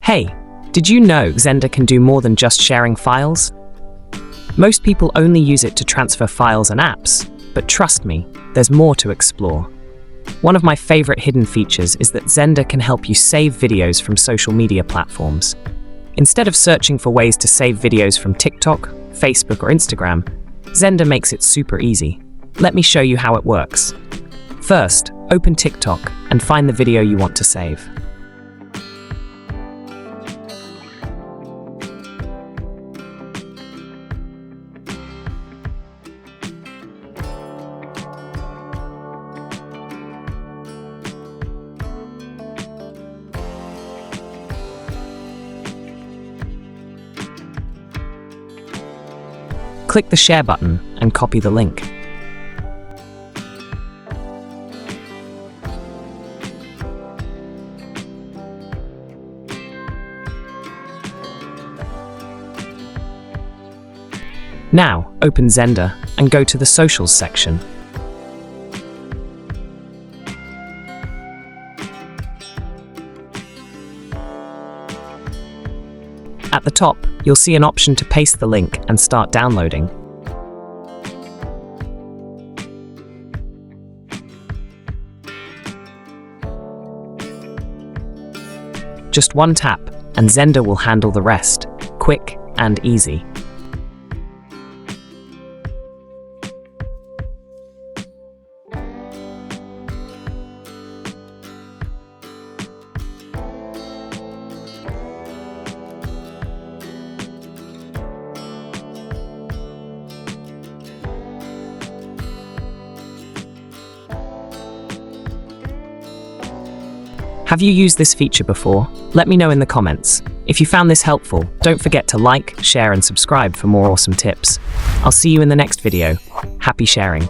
Hey, did you know Xender can do more than just sharing files? Most people only use it to transfer files and apps, but trust me, there's more to explore. One of my favorite hidden features is that Xender can help you save videos from social media platforms. Instead of searching for ways to save videos from TikTok, Facebook, or Instagram, Xender makes it super easy. Let me show you how it works. First, open TikTok and find the video you want to save. Click the share button and copy the link. Now, open Xender and go to the Socials section. At the top, you'll see an option to paste the link and start downloading. Just one tap, and Xender will handle the rest, quick and easy. Have you used this feature before? Let me know in the comments. If you found this helpful, don't forget to like, share, and subscribe for more awesome tips. I'll see you in the next video. Happy sharing.